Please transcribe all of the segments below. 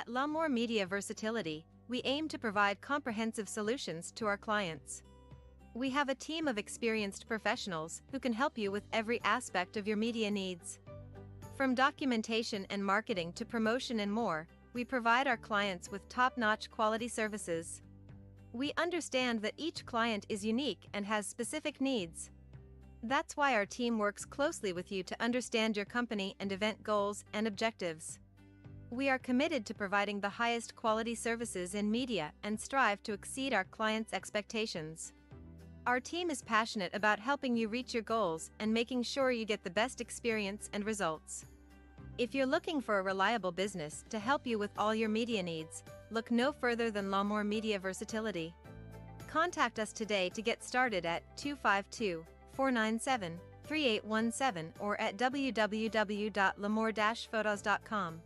At L'Amour Media Versatility, we aim to provide comprehensive solutions to our clients. We have a team of experienced professionals who can help you with every aspect of your media needs. From documentation and marketing to promotion and more, we provide our clients with top-notch quality services. We understand that each client is unique and has specific needs. That's why our team works closely with you to understand your company and event goals and objectives. We are committed to providing the highest quality services in media and strive to exceed our clients' expectations. Our team is passionate about helping you reach your goals and making sure you get the best experience and results. If you're looking for a reliable business to help you with all your media needs, look no further than L'Amour Media Versatility. Contact us today to get started at 252-497-3817 or at www.lamour-photos.com.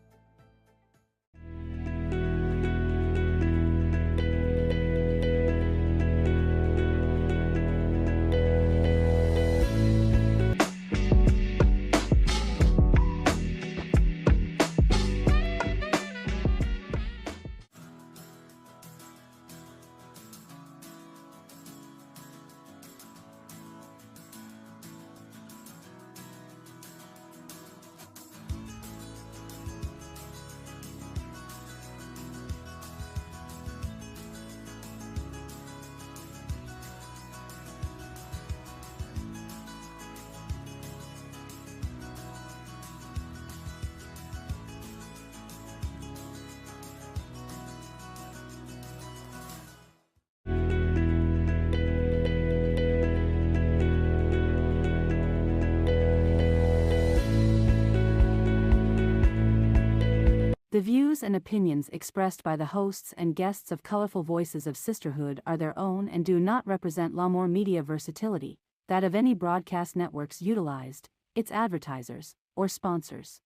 The views and opinions expressed by the hosts and guests of Colorful Voices of Sisterhood are their own and do not represent L'Amour Media Versatility, that of any broadcast networks utilized, its advertisers, or sponsors.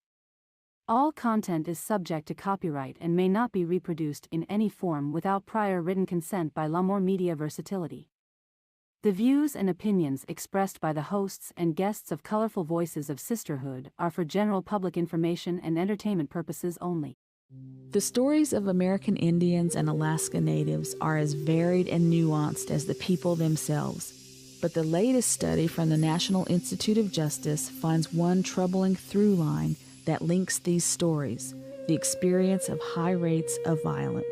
All content is subject to copyright and may not be reproduced in any form without prior written consent by L'Amour Media Versatility. The views and opinions expressed by the hosts and guests of Colorful Voices of Sisterhood are for general public information and entertainment purposes only. The stories of American Indians and Alaska Natives are as varied and nuanced as the people themselves. But the latest study from the National Institute of Justice finds one troubling through line that links these stories: the experience of high rates of violence.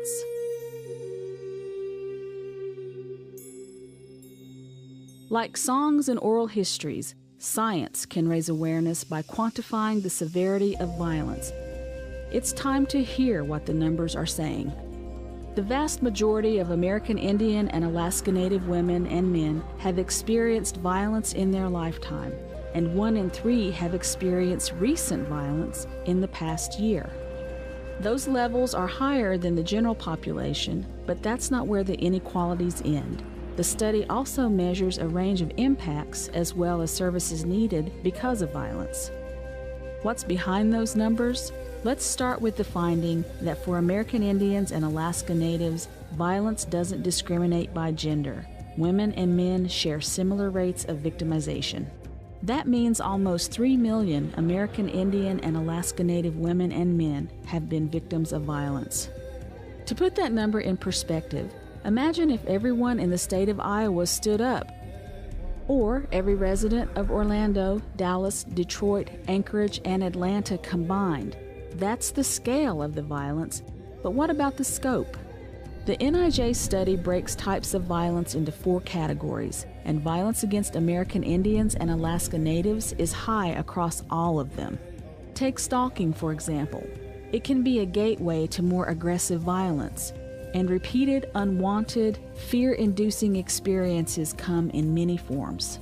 Like songs and oral histories, science can raise awareness by quantifying the severity of violence. It's time to hear what the numbers are saying. The vast majority of American Indian and Alaska Native women and men have experienced violence in their lifetime, and 1 in 3 have experienced recent violence in the past year. Those levels are higher than the general population, but that's not where the inequalities end. The study also measures a range of impacts as well as services needed because of violence. What's behind those numbers? Let's start with the finding that for American Indians and Alaska Natives, violence doesn't discriminate by gender. Women and men share similar rates of victimization. That means almost 3 million American Indian and Alaska Native women and men have been victims of violence. To put that number in perspective, imagine if everyone in the state of Iowa stood up, or every resident of Orlando, Dallas, Detroit, Anchorage, and Atlanta combined. That's the scale of the violence, but what about the scope? The NIJ study breaks types of violence into 4 categories, and violence against American Indians and Alaska Natives is high across all of them. Take stalking, for example. It can be a gateway to more aggressive violence, and repeated, unwanted, fear-inducing experiences come in many forms.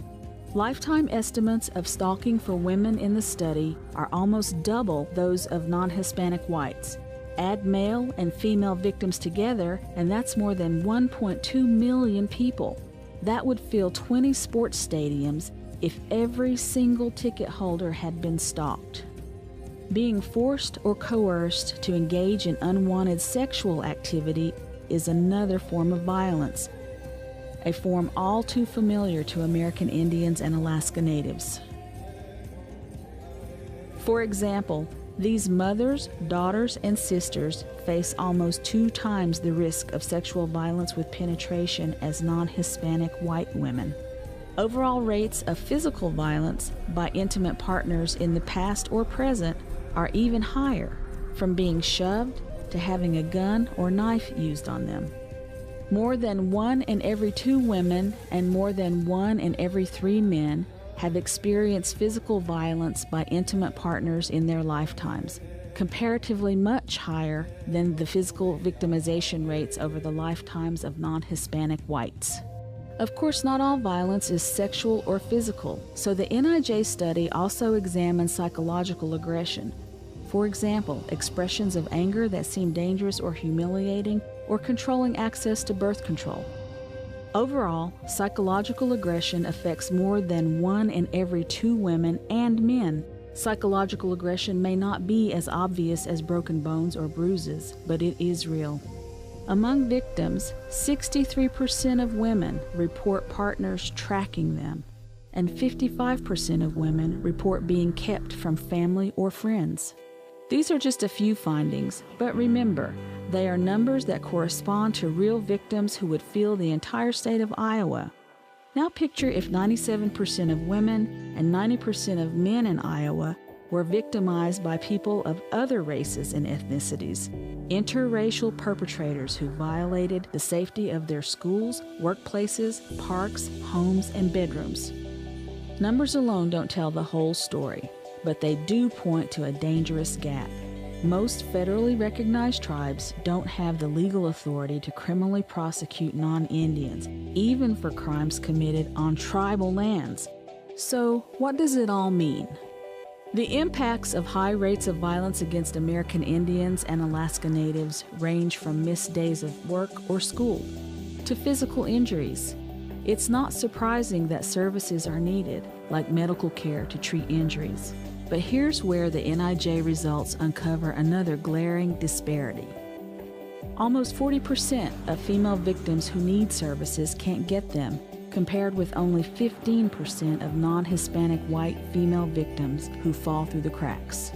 Lifetime estimates of stalking for women in the study are almost double those of non-Hispanic whites. Add male and female victims together, and that's more than 1.2 million people. That would fill 20 sports stadiums if every single ticket holder had been stalked. Being forced or coerced to engage in unwanted sexual activity is another form of violence, a form all too familiar to American Indians and Alaska Natives. For example, These mothers, daughters, and sisters face almost 2 times the risk of sexual violence with penetration as non-Hispanic white women. Overall rates of physical violence by intimate partners in the past or present are even higher, from being shoved to having a gun or knife used on them. More than 1 in every 2 women and more than 1 in every 3 men have experienced physical violence by intimate partners in their lifetimes, comparatively much higher than the physical victimization rates over the lifetimes of non-Hispanic whites. Of course, not all violence is sexual or physical, so the NIJ study also examines psychological aggression. For example, expressions of anger that seem dangerous or humiliating, or controlling access to birth control. Overall, psychological aggression affects more than 1 in every 2 women and men. Psychological aggression may not be as obvious as broken bones or bruises, but it is real. Among victims, 63% of women report partners tracking them, and 55% of women report being kept from family or friends. These are just a few findings, but remember, they are numbers that correspond to real victims who would fill the entire state of Iowa. Now picture if 97% of women and 90% of men in Iowa were victimized by people of other races and ethnicities, interracial perpetrators who violated the safety of their schools, workplaces, parks, homes, and bedrooms. Numbers alone don't tell the whole story, but they do point to a dangerous gap. Most federally recognized tribes don't have the legal authority to criminally prosecute non-Indians, even for crimes committed on tribal lands. So, what does it all mean? The impacts of high rates of violence against American Indians and Alaska Natives range from missed days of work or school to physical injuries. It's not surprising that services are needed, like medical care to treat injuries. But here's where the NIJ results uncover another glaring disparity. Almost 40% of female victims who need services can't get them, compared with only 15% of non-Hispanic white female victims who fall through the cracks.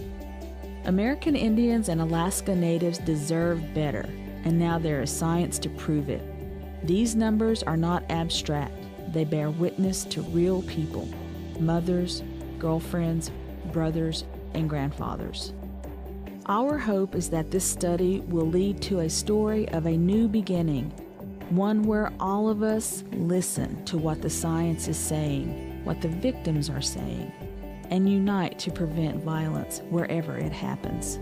American Indians and Alaska Natives deserve better, and now there is science to prove it. These numbers are not abstract. They bear witness to real people, mothers, girlfriends, brothers, and grandfathers. Our hope is that this study will lead to a story of a new beginning, one where all of us listen to what the science is saying, what the victims are saying, and unite to prevent violence wherever it happens.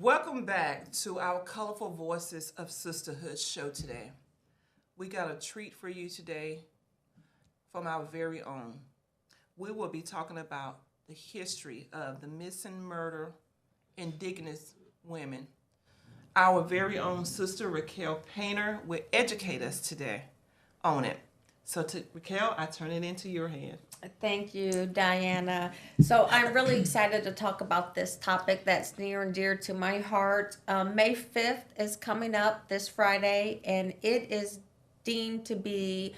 Welcome back to our Colorful Voices of Sisterhood show today. We got a treat for you today from our very own. We will be talking about the history of the missing, murder, indigenous women. Our very own sister Raquel Painter will educate us today on it. So Raquel, I turn it into your hand. Thank you, Diana. So I'm really excited to talk about this topic that's near and dear to my heart. May 5th is coming up this Friday, and it is deemed to be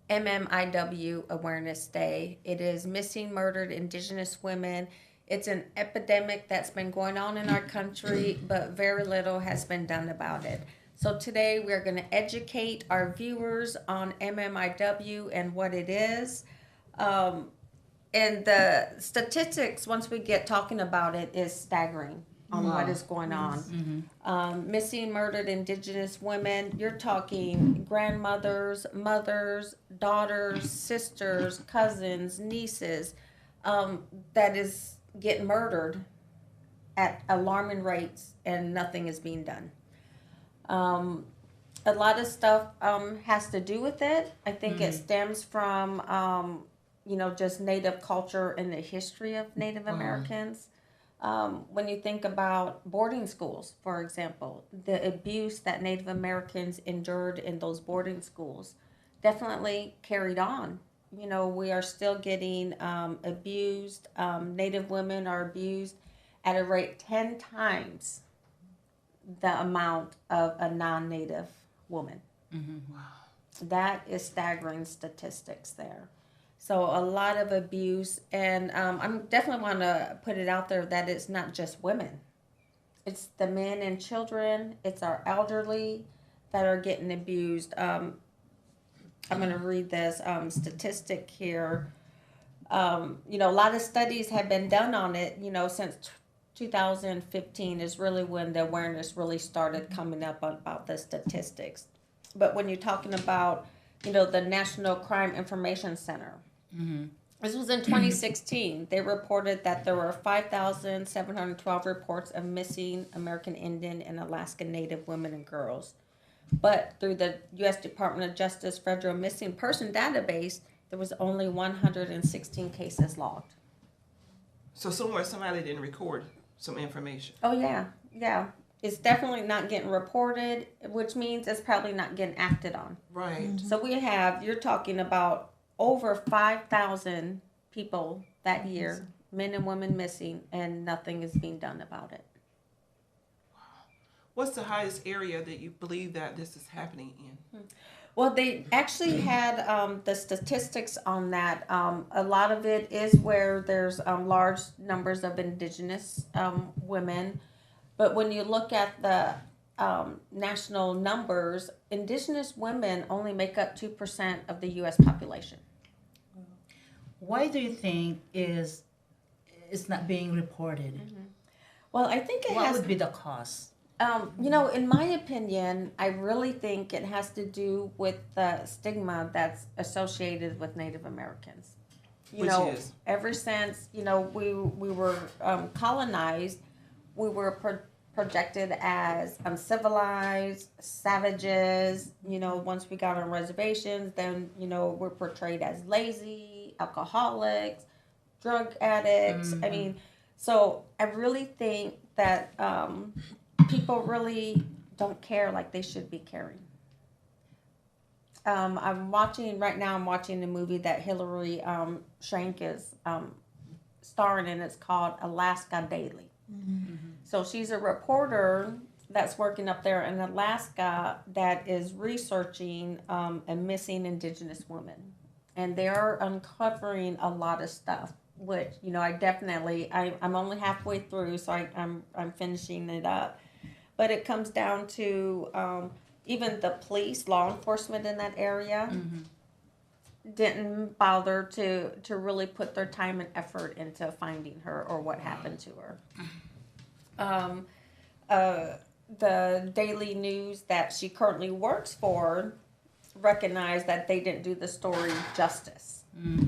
MMIW Awareness Day. It is Missing Murdered Indigenous Women. It's an epidemic that's been going on in our country, but very little has been done about it. So today we're going to educate our viewers on MMIW and what it is. And the statistics, once we get talking about it, is staggering. on what is going on. Missing, murdered Indigenous women. You're talking grandmothers, mothers, daughters, sisters, cousins, nieces, that is getting murdered at alarming rates, and nothing is being done. A lot of stuff has to do with it. I think it stems from just Native culture and the history of Native Americans. When you think about boarding schools, for example, the abuse that Native Americans endured in those boarding schools definitely carried on. We are still getting abused. Native women are abused at a rate 10 times the amount of a non-Native woman. That is staggering statistics there. So a lot of abuse, and I'm definitely want to put it out there that it's not just women. It's the men and children. It's our elderly that are getting abused. I'm going to read this statistic here. A lot of studies have been done on it, since 2015 is really when the awareness really started coming up about the statistics. But when you're talking about, the National Crime Information Center, this was in 2016. They reported that there were 5,712 reports of missing American Indian and Alaska Native women and girls. But through the U.S. Department of Justice Federal Missing Person Database, there was only 116 cases logged. So somewhere somebody didn't record some information. Oh, yeah. It's definitely not getting reported, which means it's probably not getting acted on. Right. So you're talking about over 5,000 people that year, men and women missing, and nothing is being done about it. What's the highest area that you believe that this is happening in? Well, they actually had the statistics on that. A lot of it is where there's large numbers of Indigenous women. But when you look at the national numbers, Indigenous women only make up 2% of the U.S. population. Why do you think it's not being reported? Well, I think What would be the cause? In my opinion, I really think it has to do with the stigma that's associated with Native Americans. Which is? Ever since, we were colonized, we were projected as uncivilized, savages. Once we got on reservations, then, we're portrayed as lazy, alcoholics, drug addicts. I mean, so I really think that people really don't care like they should be caring. I'm watching the movie that Hillary Swank is starring in. It's called Alaska Daily. So she's a reporter that's working up there in Alaska that is researching a missing Indigenous woman. And they're uncovering a lot of stuff, which, I'm only halfway through, so I'm finishing it up. But it comes down to even the police, law enforcement in that area didn't bother to really put their time and effort into finding her or what happened to her. The Daily News that she currently works for recognized that they didn't do the story justice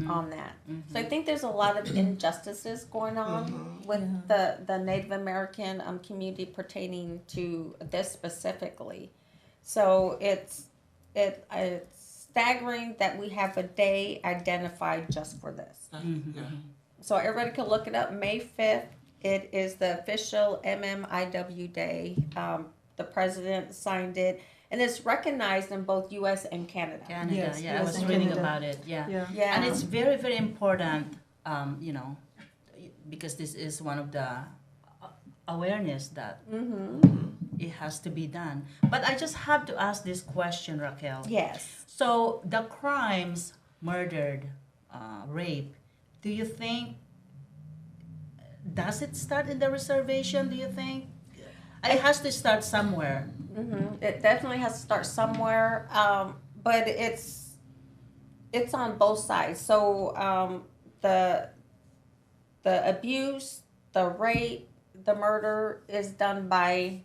on that. So I think there's a lot of injustices going on with the Native American community pertaining to this specifically. So it's staggering that we have a day identified just for this. So everybody can look it up. May 5th, it is the official MMIW Day. The president signed it. And it's recognized in both U.S. and Canada. Yes, I was reading about it. Yeah. And it's very, very important, because this is one of the awareness that it has to be done. But I just have to ask this question, Raquel. Yes. So the crimes, murdered, rape, do you think, does it start in the reservation, do you think? It has to start somewhere. It definitely has to start somewhere, but it's on both sides. So the abuse, the rape, the murder is done by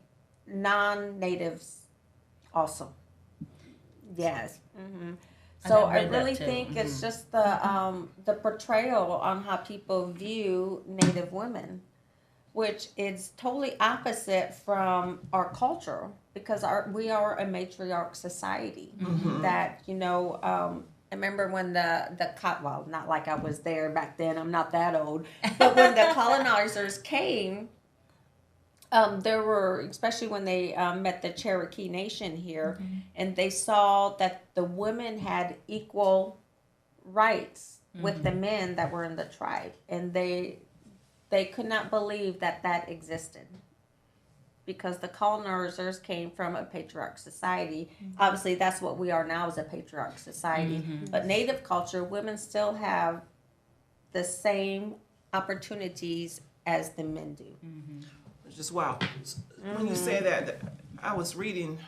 non-natives also. Yes. So I read that really too. think it's just the portrayal on how people view Native women, which is totally opposite from our culture, because we are a matriarch society. That I remember when well, not like I was there back then. I'm not that old, but when the colonizers came, there were, especially when they met the Cherokee Nation here, and they saw that the women had equal rights with the men that were in the tribe, and they could not believe that existed, because the colonizers came from a patriarch society. Obviously, that's what we are now, is a patriarch society. But Native culture, women still have the same opportunities as the men do. It's just wow. When you say that, I was reading,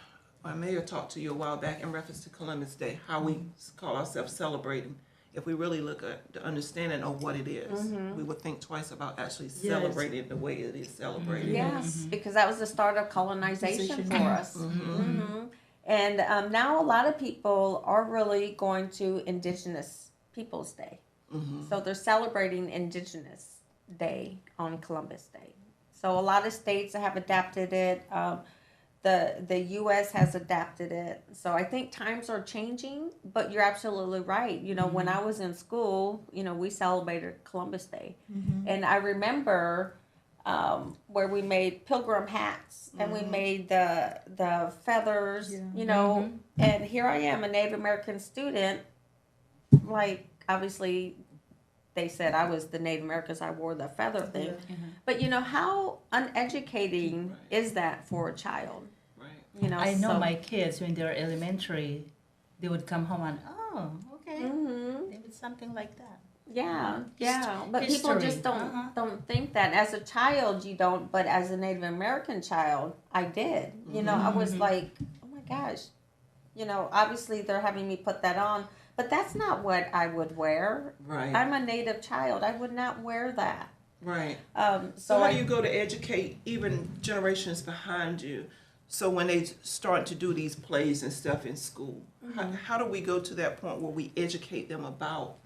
I may have talked to you a while back in reference to Columbus Day, how we call ourselves celebrating. If we really look at the understanding of what it is, we would think twice about actually celebrating it the way it is celebrated. Yes, because that was the start of colonization for us. And now a lot of people are really going to Indigenous Peoples Day. So they're celebrating Indigenous Day on Columbus Day. So a lot of states have adapted it. The U.S. has adapted it. So I think times are changing, but you're absolutely right. When I was in school, we celebrated Columbus Day. And I remember where we made pilgrim hats, and we made the feathers, and here I am, a Native American student. Like, obviously, they said I was the Native Americans, I wore the feather thing. But how uneducating is that for a child? I know my kids, when they're elementary, they would come home and, okay, maybe something like that. Yeah. But people just don't think that. As a child, you don't, but as a Native American child, I did. I was like, oh my gosh. Obviously they're having me put that on, but that's not what I would wear. Right. I'm a Native child. I would not wear that. Right. So how do you go to educate even generations behind you? So when they start to do these plays and stuff in school, how do we go to that point where we educate them about?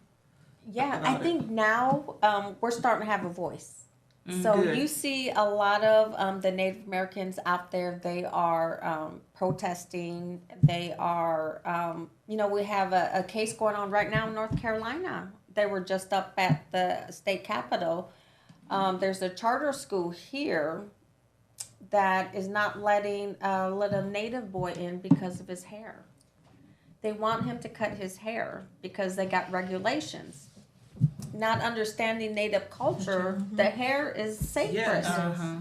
I think now we're starting to have a voice. So Good. you see a lot of the Native Americans out there. They are protesting. They are, we have a case going on right now in North Carolina. They were just up at the state capitol. There's a charter school here that is not letting let a Native boy in because of his hair. They want him to cut his hair because they got regulations. Not understanding Native culture, the hair is sacred.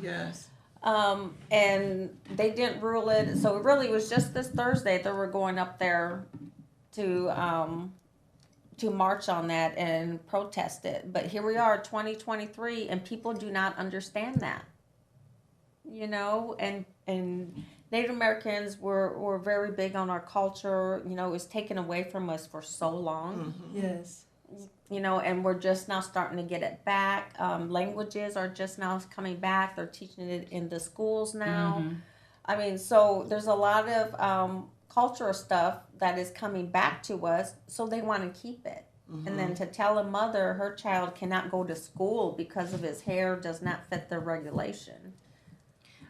Yes. And they didn't rule it. So it really was just this Thursday they were going up there to march on that and protest it. But here we are, 2023, and people do not understand that. And Native Americans were very big on our culture. It was taken away from us for so long. Yes. And we're just now starting to get it back. Languages are just now coming back. They're teaching it in the schools now. I mean, so there's a lot of cultural stuff that is coming back to us, so they want to keep it. And then to tell a mother her child cannot go to school because of his hair does not fit the regulation.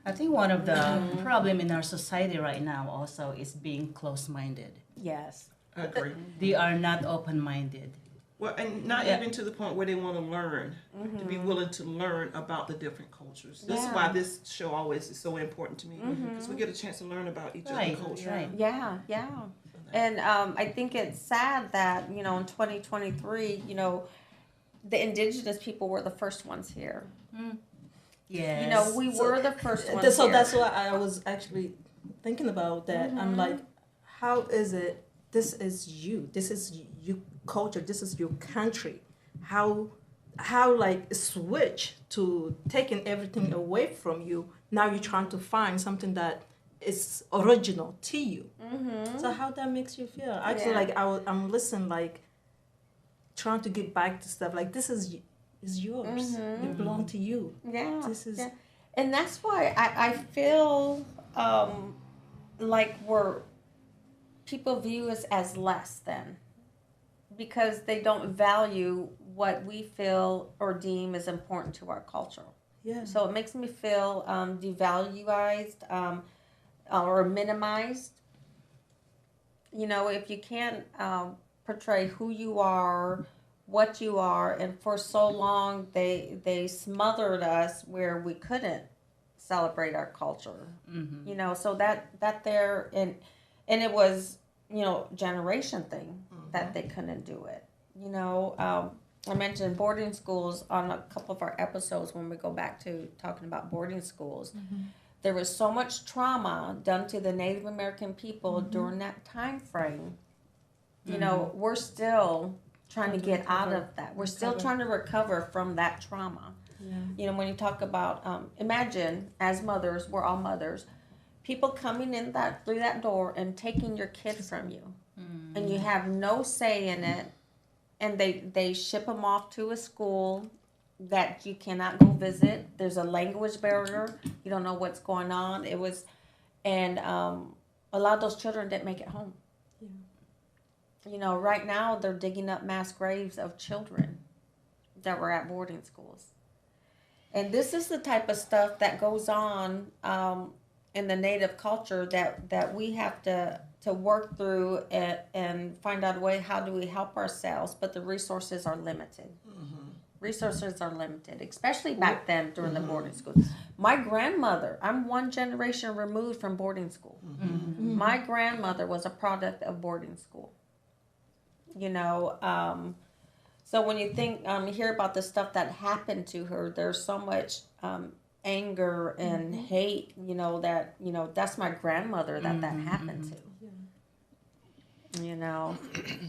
I think one of the problem in our society right now also is being close-minded. Yes. I agree. They are not open-minded. Well, and not even to the point where they want to learn, to be willing to learn about the different cultures. This is why this show always is so important to me, because we get a chance to learn about each other's culture. Right. Yeah. And I think it's sad that, in 2023, the indigenous people were the first ones here. Yes. We were the first ones So here. that's why I was actually thinking about that. I'm like, how is it? This is you. This is your culture. This is your country. How like switch to taking everything away from you? Now you're trying to find something that is original to you. So how that makes you feel? Actually, like I'm listening, like trying to get back to stuff. Like this is yours. It belongs to you. Yeah. This is. Yeah. And that's why I feel like people view us as less than, because they don't value what we feel or deem is important to our culture. Yeah. So it makes me feel devalued or minimized. You know, if you can't portray who you are, what you are, and for so long they smothered us where we couldn't celebrate our culture. You know, so that there and it was, you know, generation thing that they couldn't do it. You know, I mentioned boarding schools on a couple of our episodes when we go back to talking about boarding schools. There was so much trauma done to the Native American people during that time frame. You know, we're still trying to get out of that. We're still trying to recover from that trauma. Yeah. You know, when you talk about, imagine as mothers, we're all mothers, people coming in through that door and taking your kid from you, and you have no say in it, and they ship them off to a school that you cannot go visit. There's a language barrier. You don't know what's going on. And a lot of those children didn't make it home. Yeah. You know, right now they're digging up mass graves of children that were at boarding schools. And this is the type of stuff that goes on in the Native culture that we have to work through and find out a way, how do we help ourselves? But the resources are limited. Resources are limited, especially back then during the boarding school. My grandmother, I'm one generation removed from boarding school. My grandmother was a product of boarding school. You know, so when you hear about the stuff that happened to her, there's so much anger and hate, you know, that's my grandmother that happened to. You know,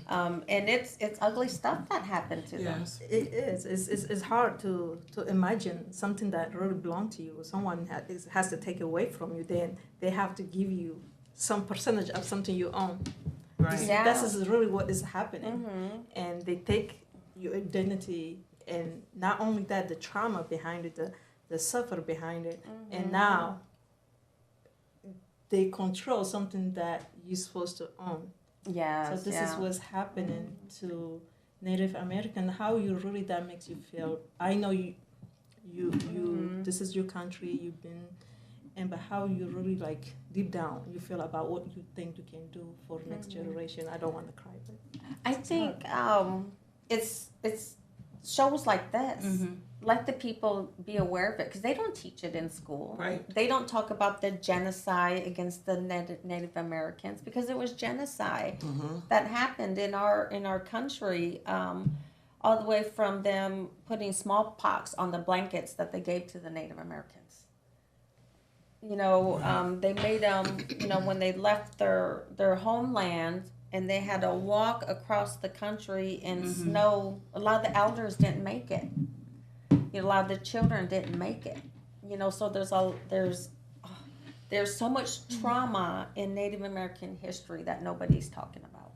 and it's ugly stuff that happened to them. It is. It's hard to imagine something that really belonged to you. Someone has to take away from you. Then they have to give you some percentage of something you own. Right. Yeah. That is really what is happening. And they take your identity, and not only that, the trauma behind it, the suffer behind it, and now they control something that you're supposed to own. Yes, So this is what's happening to Native American. How you really that makes you feel. I know you this is your country, you've been, and but how you really like deep down you feel about what you think you can do for the next generation. I don't want to cry, but I think it's shows like this. Let the people be aware of it, because they don't teach it in school. Right. They don't talk about the genocide against the Native Americans, because it was genocide that happened in our country, all the way from them putting smallpox on the blankets that they gave to the Native Americans. You know, they made them, you know, when they left their homeland and they had to walk across the country in snow, a lot of the elders didn't make it. You know, a lot of the children didn't make it. You know, so there's so much trauma in Native American history that nobody's talking about.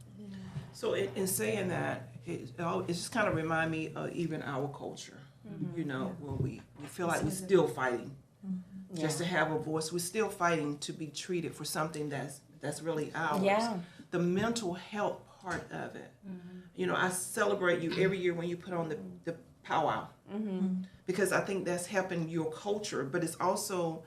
So in saying that, it just kind of remind me of even our culture. You know, where we feel like we're still fighting just to have a voice. We're still fighting to be treated for something that's really ours. Yeah. The mental health part of it. You know, I celebrate you every year when you put on the powwow, because I think that's helping your culture, but it's also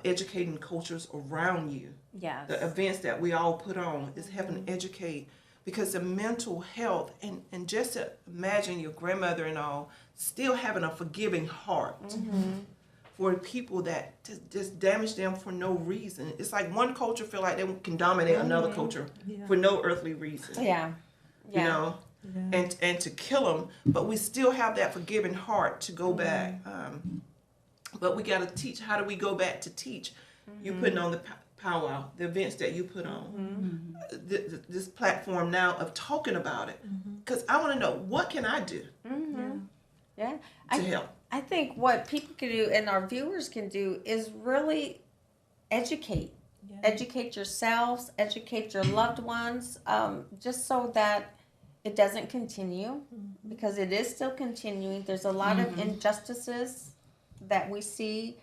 educating cultures around you. Yes. The events that we all put on is helping educate, because the mental health, and just to imagine your grandmother and all still having a forgiving heart for people that just damage them for no reason. It's like one culture feel like they can dominate another culture for no earthly reason. Yeah. You know, and to kill them, but we still have that forgiving heart to go back. But we got to teach. How do we go back to teach? You putting on the powwow, the events that you put on, this platform now of talking about it, because I want to know, what can I do to help? I think what people can do and our viewers can do is really educate. Educate yourselves, educate your loved ones, just so that it doesn't continue, because it is still continuing. There's a lot of injustices that we see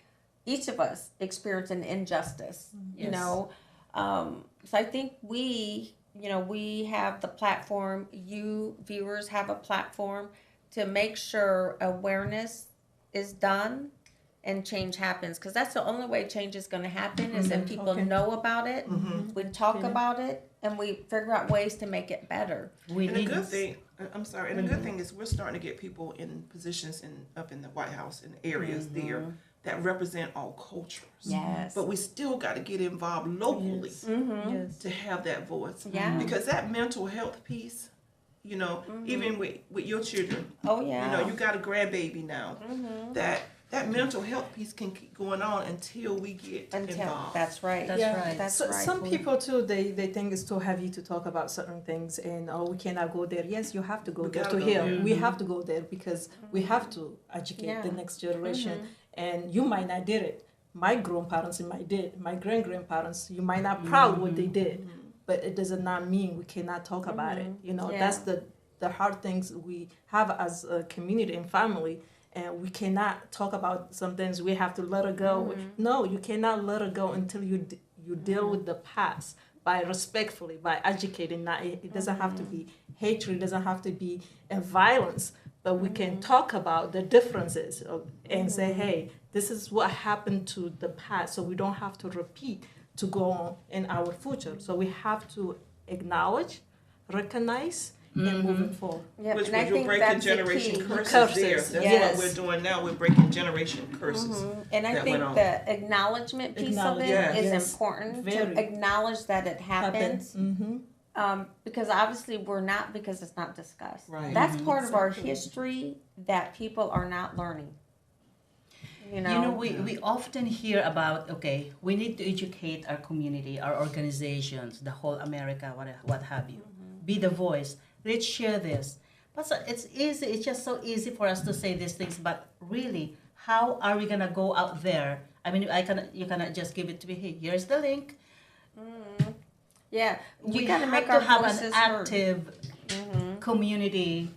each of us experience an injustice, you Yes. know. So I think we have the platform, you viewers have a platform to make sure awareness is done and change happens, because that's the only way change is going to happen is if people Okay. know about it, we talk Okay. about it, and we figure out ways to make it better. We And the need good thing, I'm sorry, and the good thing is we're starting to get people in positions up in the White House in areas there that represent all cultures. Yes. But we still got to get involved locally Yes. to have that voice. Yeah. Because that mental health piece, you know, even with your children, Oh yeah. you know, you got a grandbaby now, that mental health piece can keep going on until we get involved. That's right. That's right. That's So, right. some people too, they think it's too heavy to talk about certain things, and we cannot go there. Yes, you have to go We there gotta to go heal. there. We have to go there because we have to educate Yeah. the next generation. And you might not did it. My grandparents might did. My grandparents, you might not proud what they did, but it does not mean we cannot talk about it. You know, Yeah. that's the hard things we have as a community and family. And we cannot talk about some things. We have to let it go. No, you cannot let it go until you deal with the past by respectfully, by educating. Not it doesn't have to be hatred. It doesn't have to be violence. But we can talk about the differences and say, hey, this is what happened to the past, so we don't have to repeat to go on in our future. So we have to acknowledge, recognize, and moving forward. Yeah, Which and I was you're think breaking that's the generation key. curses, Curses, there. That's yes. what we're doing now. We're breaking generation curses. And I that think went on. the acknowledgement piece of it is Yes. important Very. to acknowledge that it happens. Mm-hmm. Because obviously we're not, because it's not discussed. Right. That's part of our Exactly. history that people are not learning. You know, You know, we often hear about, okay, we need to educate our community, our organizations, the whole America, what have you. Be the voice. Let's share this. But it's easy. It's just so easy for us to say these things. But really, how are we gonna go out there? I mean, you cannot just give it to me. Hey, here's the link. yeah, you We gotta have make to our have an voices heard. active community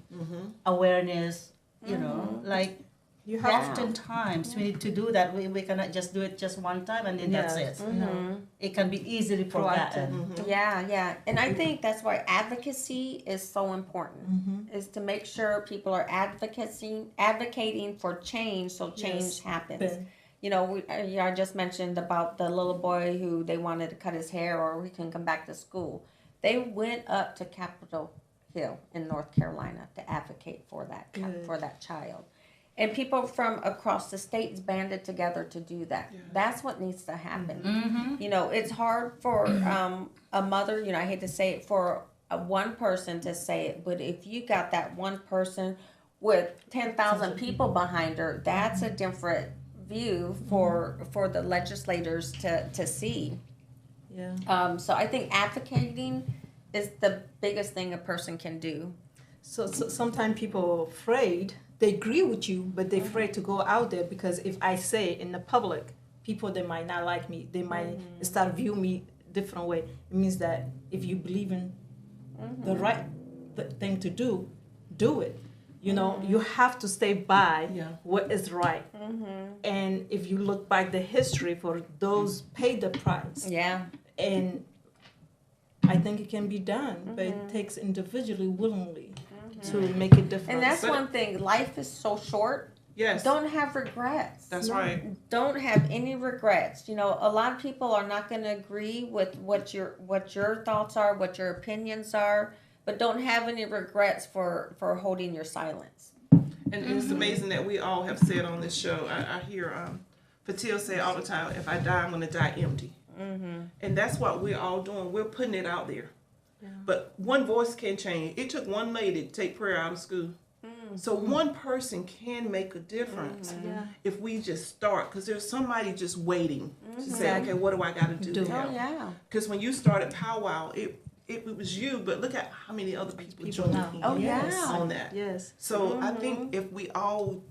awareness. You know, like You have oftentimes we need to do that. We cannot just do it just one time and then that's Yes. it. No. It can be easily forgotten. Yeah, and I think that's why advocacy is so important. Is to make sure people are advocating for change, so change Yes. happens. Ben. You know, I just mentioned about the little boy who they wanted to cut his hair or he can come back to school. They went up to Capitol Hill in North Carolina to advocate for that for that child. And people from across the states banded together to do that. That's what needs to happen. You know, it's hard for a mother, you know, I hate to say it, for one person to say it, but if you got that one person with 10,000 people behind her, that's a different view for the legislators to see. Yeah. So I think advocating is the biggest thing a person can do. So sometimes people are afraid. They agree with you, but they're afraid to go out there because if I say in the public, people they might not like me. They might start view me different way. It means that if you believe in the right thing to do it. You know, you have to stay by what is right. And if you look back the history for those pay the price, Yeah. and I think it can be done, but it takes individually willingly to make a difference. And that's But- one thing. Life is so short. Yes. Don't have regrets. That's right. Don't have any regrets. You know, a lot of people are not going to agree with what your thoughts are, what your opinions are, but don't have any regrets for holding your silence. And it's amazing that we all have said on this show. I hear Fatil say all the time, if I die, I'm going to die empty. And that's what we're all doing. We're putting it out there. But one voice can change. It took one lady to take prayer out of school. So one person can make a difference if we just start. Because there's somebody just waiting to say, okay, what do I got to do to help? Oh, yeah. Because when you started Powwow, it was you, but look at how many other people joined now. Oh, Yes. yeah. on that. Yes. So I think if we all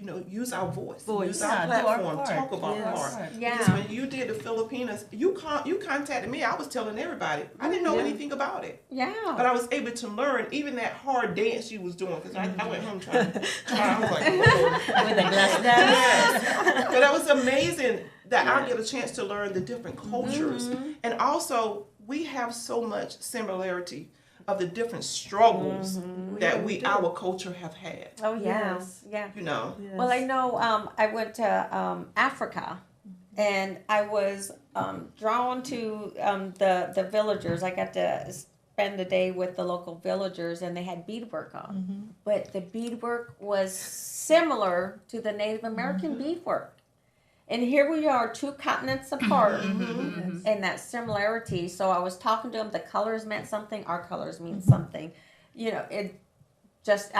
use our voice, Voice. use our Yeah, do our platform, part. talk about Yes. our part. Yeah. Because when you did the Filipinas, you contacted me. I was telling everybody. I didn't know Yeah. anything about it. Yeah. But I was able to learn even that hard dance you was doing, because I went home trying to I was like, Lord. With the glass dance. Yes. But that was amazing that I get a chance to learn the different cultures. And also, we have so much similarity of the different struggles that our culture have had. Oh yeah. Yes. Yeah. Yes. Well, I know I went to Africa, and I was drawn to the villagers. I got to spend the day with the local villagers, and they had beadwork on. But the beadwork was similar to the Native American beadwork. And here we are, 2 continents apart, and that similarity. So I was talking to them. The colors meant something. Our colors mean something. I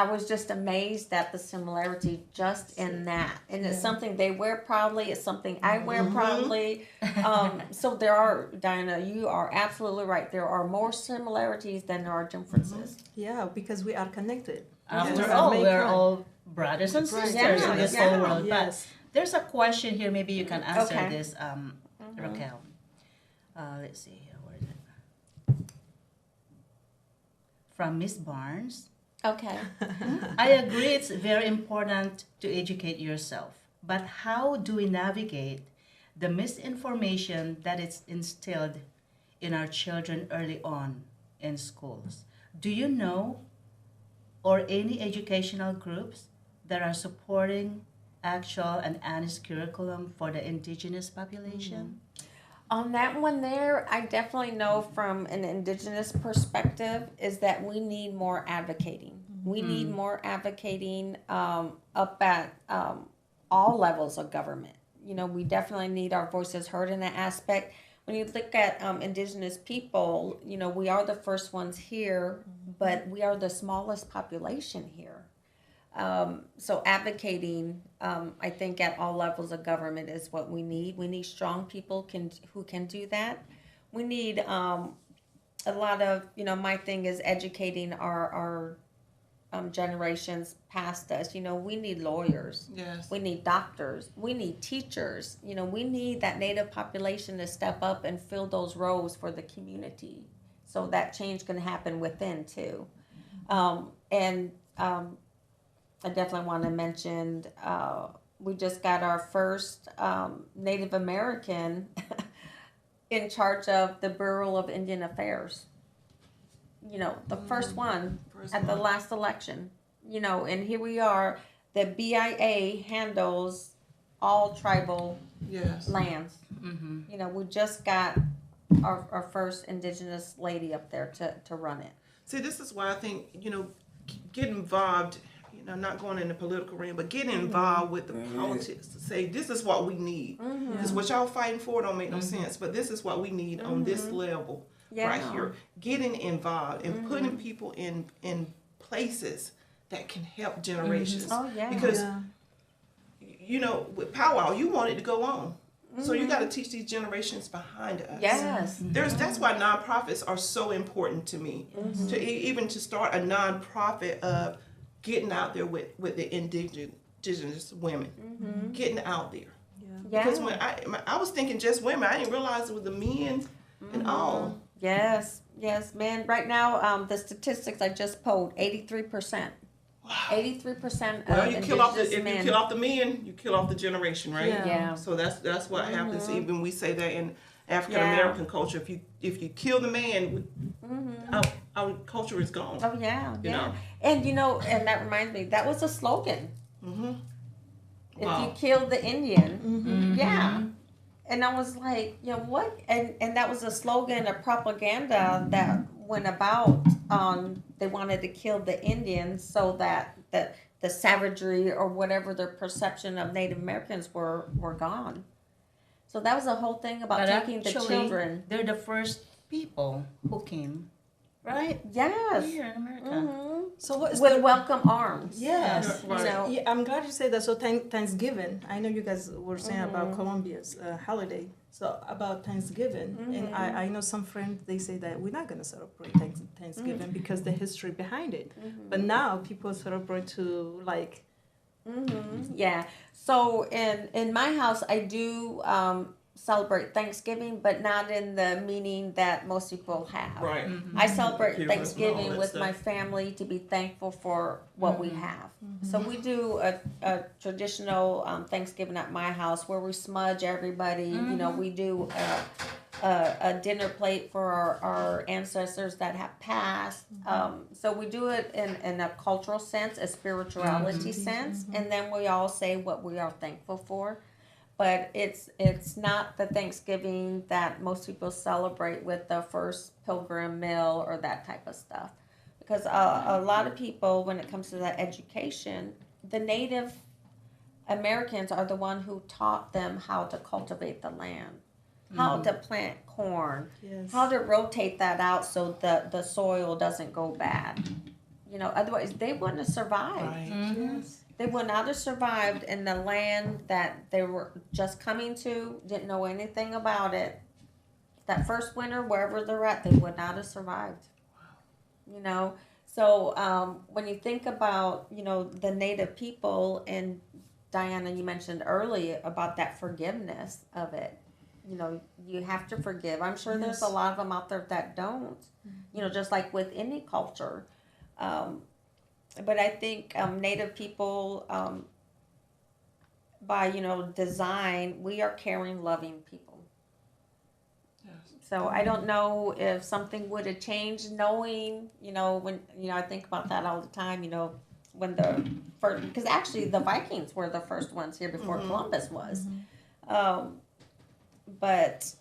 was just amazed at the similarity just in that. And it's something they wear proudly. It's something I wear proudly. So there are, Diana, you are absolutely right. There are more similarities than there are differences. Yeah, because we are connected. After Yeah. all, Make we're fun. all brothers and sisters Yeah, in this yeah. whole world. Yes. But there's a question here. Maybe you can answer Okay. this, Raquel. Let's see here. Where is it? From Miss Barnes. Okay. I agree it's very important to educate yourself. But how do we navigate the misinformation that is instilled in our children early on in schools? Do you know or any educational groups that are supporting actual and honest curriculum for the indigenous population? On that one there, I definitely know from an indigenous perspective is that we need more advocating. We need more advocating up at all levels of government. We definitely need our voices heard in that aspect. When you look at indigenous people, we are the first ones here, but we are the smallest population here. So advocating, I think at all levels of government is what we need. We need strong people who can do that. We need a lot of, my thing is educating our generations past us. We need lawyers. Yes. We need doctors. We need teachers. We need that Native population to step up and fill those roles for the community, so that change can happen within too. I definitely want to mention we just got our first Native American in charge of the Bureau of Indian Affairs. The first one at the last election. And here we are. The BIA handles all tribal lands. We just got our first indigenous lady up there to run it. See, this is why I think, get involved, not going in the political realm, but get involved with the politics to say, this is what we need. Because what y'all fighting for don't make no sense, but this is what we need on this level right here. Getting involved and putting people in places that can help generations. Oh, yeah. Because, with powwow, you want it to go on. So you got to teach these generations behind us. Yes. That's why nonprofits are so important to me. Even to start a nonprofit of getting out there with the indigenous women, getting out there. Yeah. Because when I was thinking just women, I didn't realize it was the men and all. Yes, man. Right now, the statistics I just pulled, 83%. Wow. 83% Well, of you kill off indigenous if men. you kill off the men, you kill off the generation, right? Yeah. So that's what happens. Even we say that in African American culture, if you kill the man, our culture is gone. Oh yeah, You know? And and that reminds me, that was a slogan. If you kill the Indian, yeah. And I was like, what? And that was a slogan, a propaganda that went about. They wanted to kill the Indians so that the savagery or whatever their perception of Native Americans were gone. So that was the whole thing about taking the children. They're the first people who came, right? Yes. Here in America. So what is With welcome arms. Yes. Right. Yeah, I'm glad you said that. So Thanksgiving, I know you guys were saying about Colombia's holiday. So about Thanksgiving, and I know some friends, they say that we're not going to celebrate Thanksgiving because the history behind it. But now people celebrate to Yeah. So in my house, I do celebrate Thanksgiving, but not in the meaning that most people have. Right. I celebrate Christmas and all Thanksgiving that with stuff. my family to be thankful for what we have. So we do a traditional Thanksgiving at my house where we smudge everybody. You know, we do a dinner plate for our ancestors that have passed. So we do it in a cultural sense, a spirituality sense, and then we all say what we are thankful for. But it's not the Thanksgiving that most people celebrate with the first pilgrim meal or that type of stuff. Because a lot of people, when it comes to that education, the Native Americans are the one who taught them how to cultivate the land, how to plant corn, Yes. how to rotate that out so the soil doesn't go bad. You know, otherwise they wouldn't have survived. Right. Yes. They would not have survived in the land that they were just coming to, didn't know anything about it. That first winter, wherever they're at, they would not have survived. You know, so when you think about, you know, the Native people, and Diana, you mentioned earlier about that forgiveness of it. You know, you have to forgive. I'm sure there's a Yes. lot of them out there that don't. You know, just like with any culture. But I think Native people, by, you know, design, we are caring, loving people. Yes. So I don't know if something would have changed, knowing, you know, when, you know, I think about that all the time, you know, when the first, because actually the Vikings were the first ones here before Columbus was. But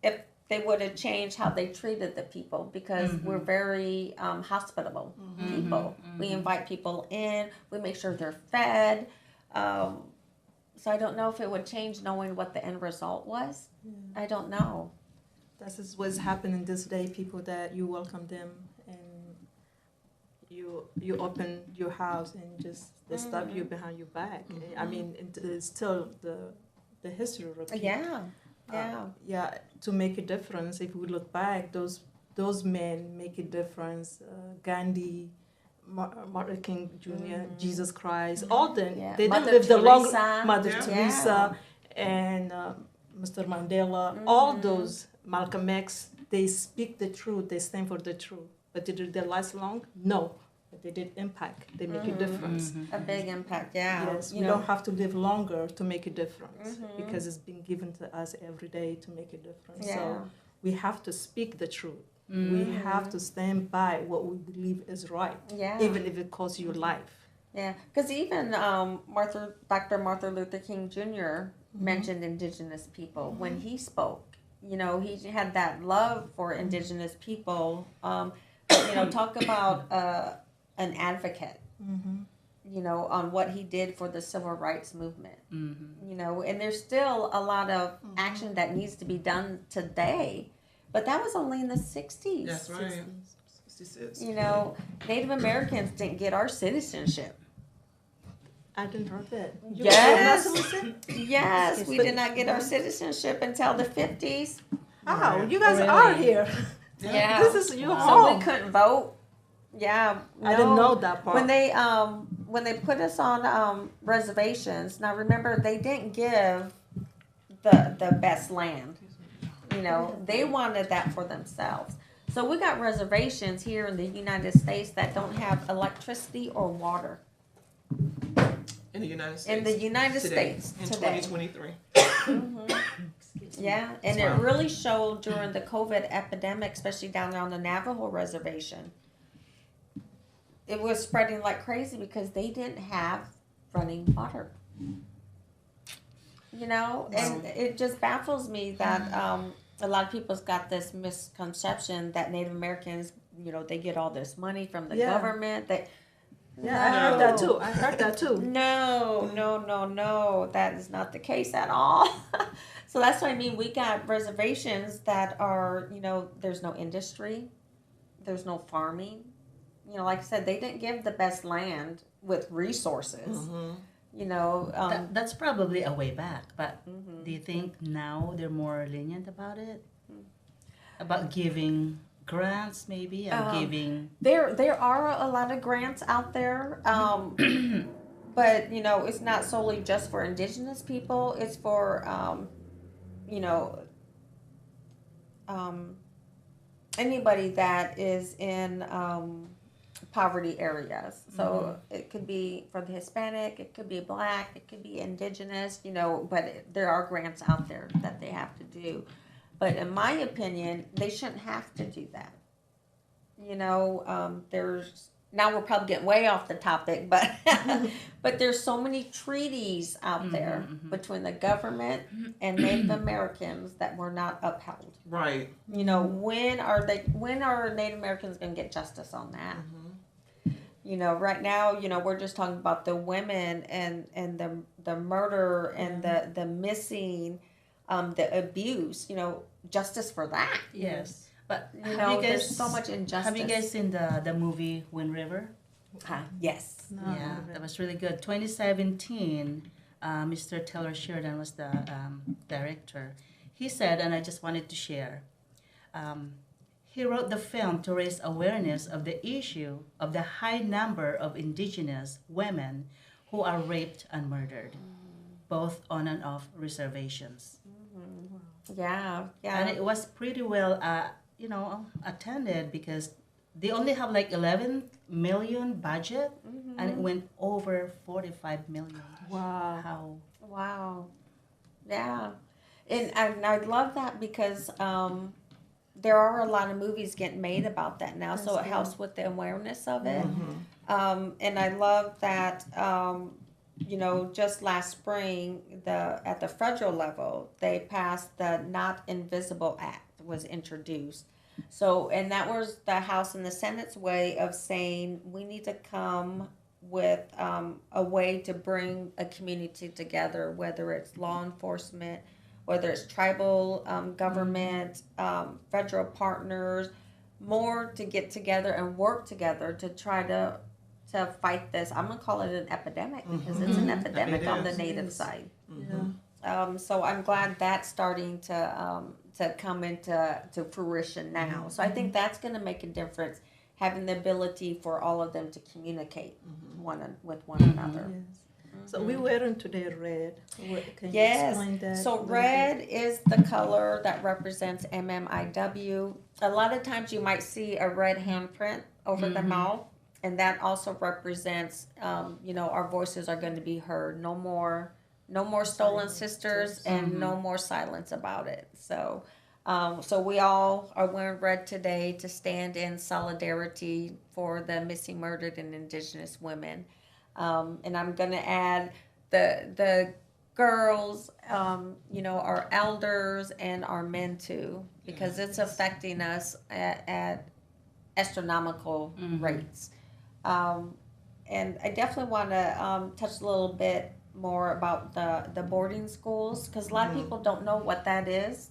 if they would have changed how they treated the people, because we're very hospitable people. We invite people in, we make sure they're fed. So I don't know if it would change knowing what the end result was. I don't know. That is what's happening this day. People that you welcome them and you open your house and just they stab you behind your back. I mean, it's still the history repeat. Yeah, yeah. Yeah, to make a difference. If we look back, those men make a difference. Gandhi, Martin King Jr., Jesus Christ, all them. Yeah. They Mother didn't live the long. Teresa. Mother Yeah. Teresa and Mr. Mandela, all those Malcolm X. They speak the truth. They stand for the truth. But did they last long? No. But they did impact. They make a difference. A big impact, yeah. Yes, You we know, don't have to live longer to make a difference because it's been given to us every day to make a difference. Yeah. So we have to speak the truth. We have to stand by what we believe is right, yeah. even if it costs your life. Yeah, because even Dr. Martin Luther King Jr. mentioned indigenous people when he spoke. You know, he had that love for indigenous people. You know, talk about an advocate. You know, on what he did for the civil rights movement. You know, and there's still a lot of action that needs to be done today, but that was only in the 60s. That's right. 66. You know, Native Americans didn't get our citizenship. I didn't know that. You Yes. were not citizen? Yes, we did not get our citizenship until the 50s. Oh, you guys Really? are here. Yeah. This is your So home. we couldn't vote. Yeah. I didn't no. know that part. When they put us on reservations, now remember they didn't give the best land. You know, they wanted that for themselves. So we got reservations here in the United States that don't have electricity or water. In the United States. In the United today, States in today. 2023. Yeah, and it Wow. really showed during the COVID epidemic, especially down there on the Navajo reservation. It was spreading like crazy because they didn't have running water. You know, and it just baffles me that a lot of people's got this misconception that Native Americans, you know, they get all this money from the Yeah. government. That Yeah, I heard that too. I heard that too. No, that is not the case at all. So that's what I mean. We got reservations that are, you know, there's no industry, there's no farming. You know, like I said, they didn't give the best land with resources. You know, That's probably a way back, but do you think now they're more lenient about it? About giving grants, maybe, and giving. there are a lot of grants out there, but it's not solely just for indigenous people. It's for you know um, anybody that is in poverty areas. So it could be for the Hispanic, it could be Black, it could be indigenous. But there are grants out there that they have to do. But in my opinion, they shouldn't have to do that. There's now we're probably getting way off the topic, but but there's so many treaties out there between the government and Native Americans that were not upheld. Right. When are Native Americans going to get justice on that? Right now, we're just talking about the women and the murder and the missing, the abuse. Justice for that. Yes. But there's so much injustice. Have you guys seen the movie Wind River? Yes. No, Yeah, that was really good. 2017, Mr. Taylor Sheridan was the director. He said, and I just wanted to share, he wrote the film to raise awareness of the issue of the high number of indigenous women who are raped and murdered, both on and off reservations. Yeah. And it was pretty well attended because they only have like 11 million budget and it went over 45 million. Wow. Wow. Yeah. And I love that because there are a lot of movies getting made about that now, so it helps with the awareness of it. And I love that just last spring at the federal level they passed the Not Invisible Act was introduced. So, and that was the House and the Senate's way of saying we need to come with a way to bring a community together, whether it's law enforcement, whether it's tribal government, federal partners, more to get together and work together to try to fight this. I'm going to call it an epidemic because it's an epidemic on the Native side. So I'm glad that's starting to come into fruition now. So I think that's going to make a difference, having the ability for all of them to communicate with one another. Yes. So we're wearing today red. Can you Yes. explain that? So a little red bit? is the color that represents MMIW. A lot of times you might see a red handprint over the mouth, and that also represents, our voices are going to be heard. No more stolen sisters, and no more silence about it. So, so we all are wearing red today to stand in solidarity for the missing, murdered, and indigenous women. And I'm going to add the girls, our elders and our men too, because it's affecting us at astronomical rates. And I definitely want to touch a little bit more about the boarding schools, because a lot of people don't know what that is.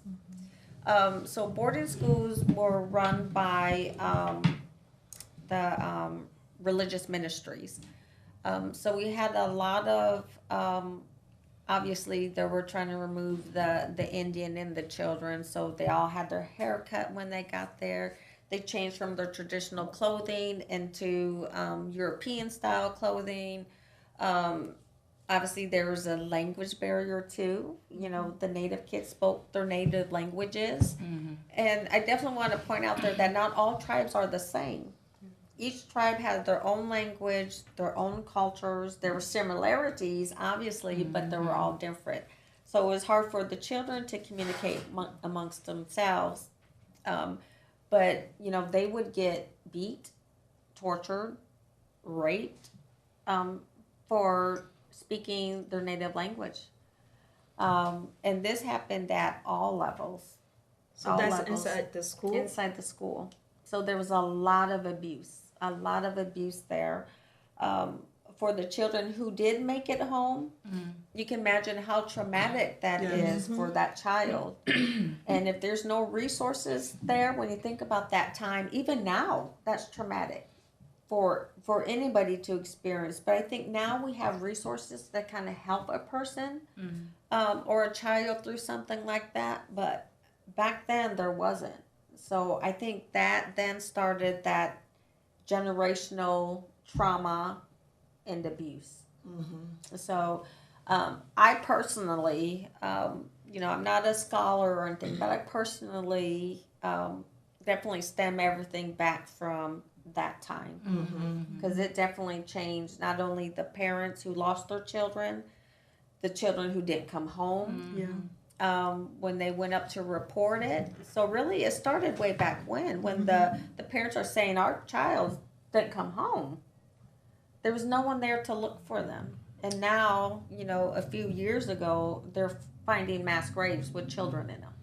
So boarding schools were run by the religious ministries. So we had a lot of, obviously they were trying to remove the Indian in the children, so they all had their hair cut when they got there. They changed from their traditional clothing into European style clothing. Obviously there was a language barrier too. The native kids spoke their native languages. And I definitely want to point out there that not all tribes are the same. Each tribe has their own language, their own cultures. There were similarities, obviously, but they were all different. So it was hard for the children to communicate amongst themselves. But, they would get beat, tortured, raped for speaking their native language. And this happened at all levels. So that's inside the school? Inside the school. So there was a lot of abuse there. For the children who did make it home, you can imagine how traumatic that is for that child. And if there's no resources there, when you think about that time, even now, that's traumatic for anybody to experience. But I think now we have resources that kind of help a person or a child through something like that. But back then, there wasn't. So I think that then started that generational trauma and abuse. So I personally, I'm not a scholar or anything, but I personally definitely stem everything back from that time because it definitely changed not only the parents who lost their children, the children who didn't come home. When they went up to report it. So really it started way back when the parents are saying our child didn't come home. There was no one there to look for them. And now, a few years ago, they're finding mass graves with children in them.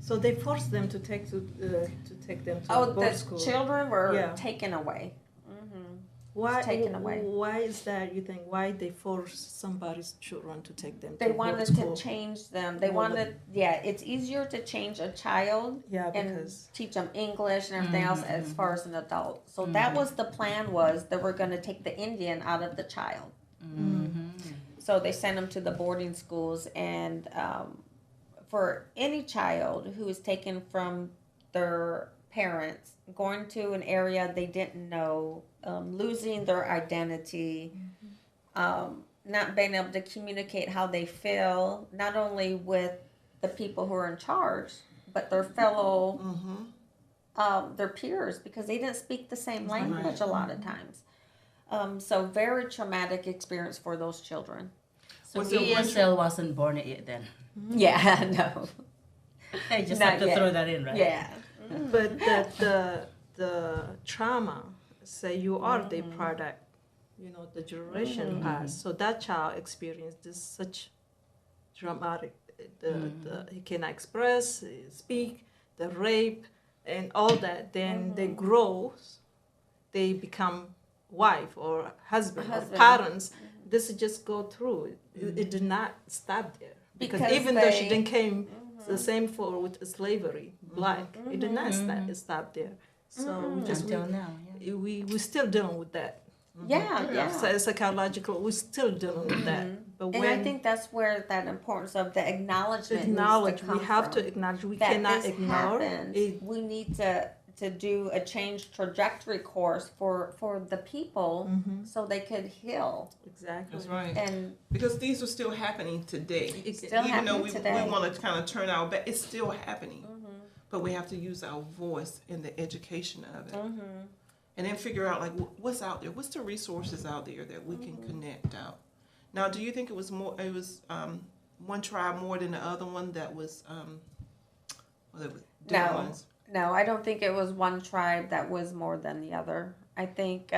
So they forced them to take them to Oh, boarding the school. children were taken away. Why? Taken away. Why is that? You think why they force somebody's children to take them? They to wanted boarding school? to change them. They wanted, it's easier to change a child and because teach them English and everything else as far as an adult. So that was the plan, was that we're going to take the Indian out of the child. So they sent them to the boarding schools, and for any child who is taken from their parents, going to an area they didn't know, losing their identity, not being able to communicate how they feel, not only with the people who are in charge, but their fellow, their peers, because they didn't speak the same language a lot of times. So very traumatic experience for those children. So ESL wasn't born yet then? Yeah, no. I just Not have to yet. throw that in, right? Yeah. but the trauma, say you are the product, the generation passed, so that child experienced this such dramatic, he cannot express, speak, the rape and all that, then they grow, they become wife or husband. Or parents. This just go through. It did not stop there, because even though she didn't came the same for with slavery, black, it did not stop there. So we just Until now, we still dealing with that. Yeah. So psychological, we're still dealing with that. But And I think that's where that importance of the acknowledgement needs to come we have from. to acknowledge. We that cannot this ignore happens. it. We need to do a change trajectory course for the people so they could heal. Exactly. That's right. And Because these are still happening today. It's still Even though happening today. we want to kind of turn our back, it's still happening. But we have to use our voice in the education of it. And then figure out, like, what's out there? What's the resources out there that we can connect out? Now, do you think it was one tribe more than the other one that was, different ones? No, I don't think it was one tribe that was more than the other. I think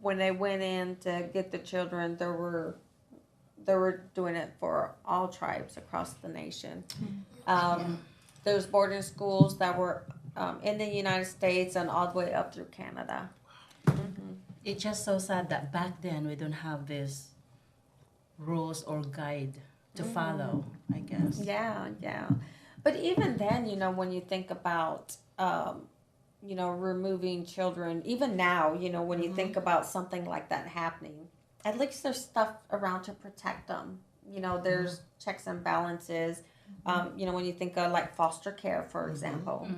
when they went in to get the children, they were doing it for all tribes across the nation. There's boarding schools that were in the United States and all the way up through Canada. It's just so sad that back then we don't have this rules or guide to follow, I guess. Yeah. But even then, when you think about, removing children, even now, when you think about something like that happening, at least there's stuff around to protect them. There's checks and balances. When you think of like foster care, for example,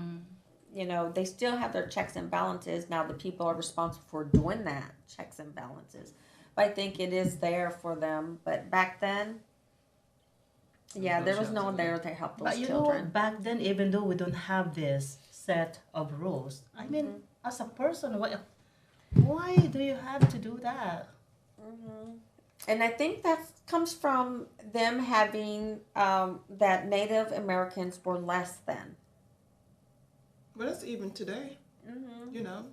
they still have their checks and balances. Now the people are responsible for doing that, checks and balances. But I think it is there for them. But back then, there was no one there to help those But you children. know, back then, even though we don't have this set of rules, I mean, as a person, why do you have to do that? And I think that comes from them having that Native Americans were less than. But that's even today.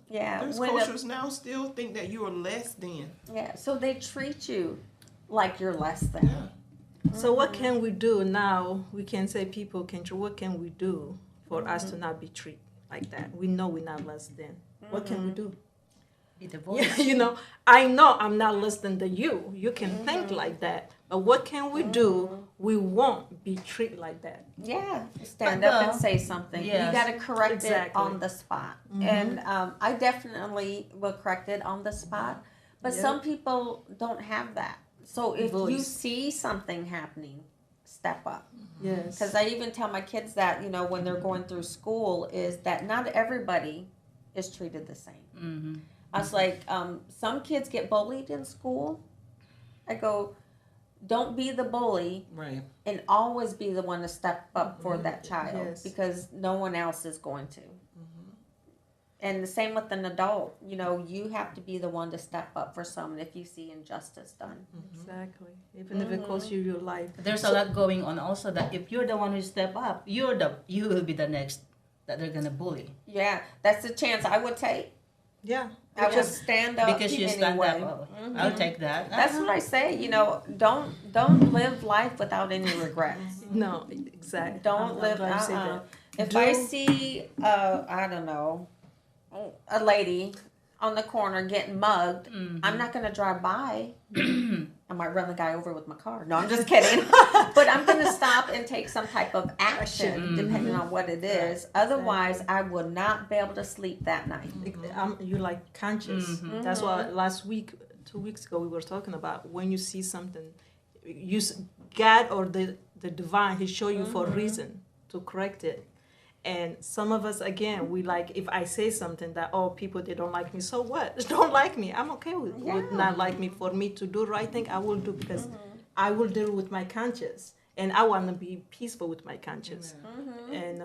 Yeah. There's when cultures now still think that you are less than. so they treat you like you're less than. So what can we do now? We can say people can. What can we do for us to not be treated like that? We know we're not less than. What can we do? Be the voice. I know I'm not less than you. You can think like that. But what can we do? We won't be treated like that. Yeah, stand up and say something. Yes. You got to correct it Exactly. on the spot. And I definitely will correct it on the spot. But some people don't have that. So if you see something happening, step up. Yes. Because I even tell my kids that, when they're going through school, is that not everybody is treated the same. I was like, some kids get bullied in school. I go, don't be the bully, Right. and always be the one to step up for that child, Yes. because no one else is going to. And the same with an adult. You know, you have to be the one to step up for someone if you see injustice done. Exactly. Even if it costs you your life. There's a lot going on also, that if you're the one who step up, you will be the next that they're gonna bully. Yeah, that's the chance I would take. Yeah. I would stand up Because you stand anyway. up. Oh, I'll take that. That's what I say. You know, don't live life without any regrets. No, exactly. Don't I'm live. glad you said that. If I see, I don't know, a lady on the corner getting mugged, I'm not gonna drive by. I might run the guy over with my car. No, I'm just kidding. But I'm gonna stop and take some type of action, depending on what it is. Otherwise, I will not be able to sleep that night. You like conscious. That's why last week, 2 weeks ago, we were talking about when you see something, God or the divine, He show you for a reason to correct it. And some of us, again, we like, if I say something that, oh, people, they don't like me, so what? They don't like me. I'm okay with not like me. For me to do the right thing, I will do, because I will deal with my conscience. And I want to be peaceful with my conscience. And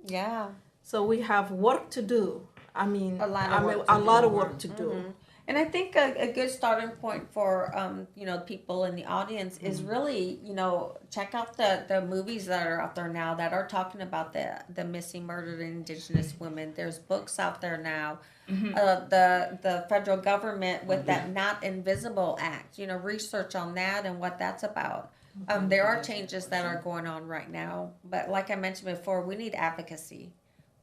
Yeah. so we have work to do. I mean, A lot of work to do. And I think a good starting point for you know, people in the audience is really, you know, check out the movies that are out there now that are talking about the missing, murdered Indigenous women. There's books out there now. The federal government with that Not Invisible Act, you know, research on that and what that's about. There are changes that are going on right now, but like I mentioned before, we need advocacy.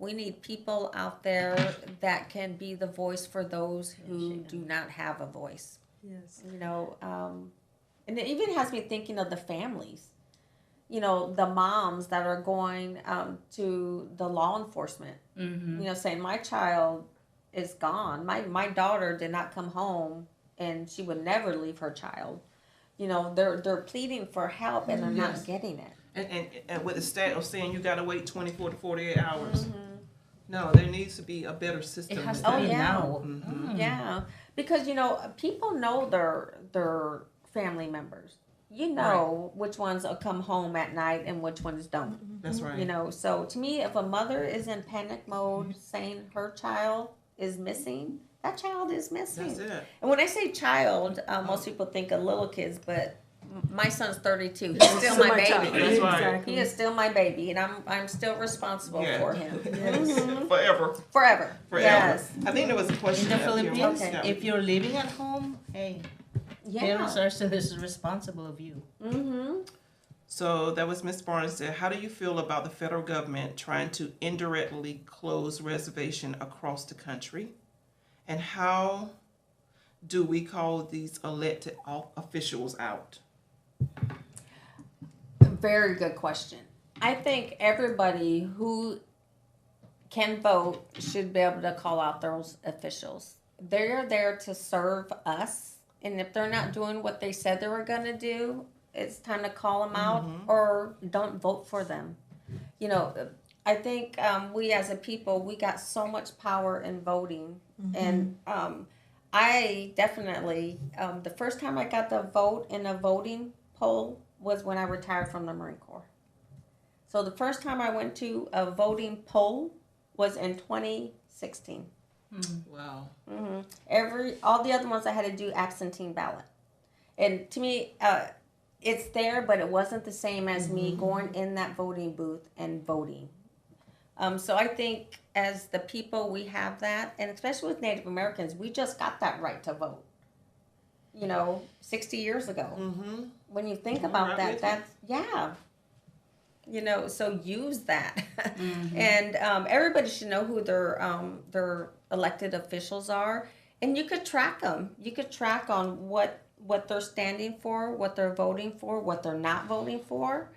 We need people out there that can be the voice for those who do not have a voice. Yes. You know, and it even has me thinking of the families. You know, the moms that are going to the law enforcement. You know, saying my child is gone. My daughter did not come home, and she would never leave her child. You know, they're pleading for help, and they're not getting it. And with the stat of saying you got to wait 24 to 48 hours. No, there needs to be a better system. It has than to be that. now. Yeah, because you know, people know their family members. You know which ones will come home at night and which ones don't. That's right. You know, so to me, if a mother is in panic mode saying her child is missing, that child is missing. That's it. And when I say child, most people think of little kids, but my son's 32. He's still my baby. child. That's right. Exactly. He is still my baby, and I'm still responsible for him. Forever. Forever. Yes. I think there was a question In the up here. Philippines, Okay. if you're living at home, hey, parents Yeah. are still responsible of you. So that was Ms. Barnes said, how do you feel about the federal government trying to indirectly close reservation across the country? And how do we call these elected officials out? Very good question. I think everybody who can vote should be able to call out those officials. They're there to serve us, and if they're not doing what they said they were going to do, it's time to call them out or don't vote for them. You know, I think we as a people, we got so much power in voting, and I definitely, the first time I got to vote in a voting poll was when I retired from the Marine Corps. So the first time I went to a voting poll was in 2016. Wow. All the other ones I had to do absentee ballot. And to me, it's there, but it wasn't the same as me going in that voting booth and voting. So I think as the people, we have that, and especially with Native Americans, we just got that right to vote. You know, 60 years ago. When you think about that, that's, you know, so use that. And everybody should know who their elected officials are, and you could track them. You could track on what they're standing for, what they're voting for, what they're not voting for.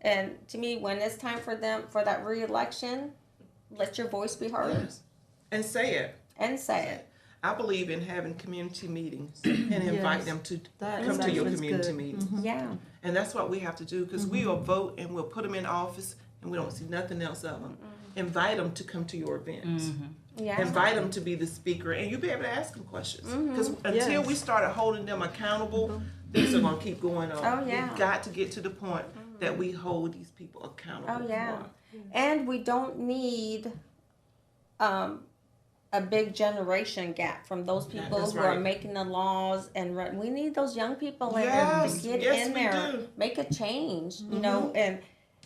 And to me, when it's time for them for that re-election, let your voice be heard. Yes. And say it. And say it. I believe in having community meetings and invite them to come to your community meetings. Yeah. And that's what we have to do, because we will vote and we'll put them in office and we don't see nothing else of them. invite them to come to your events. Yeah. Invite them to be the speaker, and you'll be able to ask them questions. Because until we started holding them accountable, things are going to keep going on. Oh, yeah. We've got to get to the point that we hold these people accountable. Oh, yeah. And we don't need a big generation gap from those people that's who are right. making the laws and we need those young people in there Yes, to get yes, in we there, do. make a change, you know, and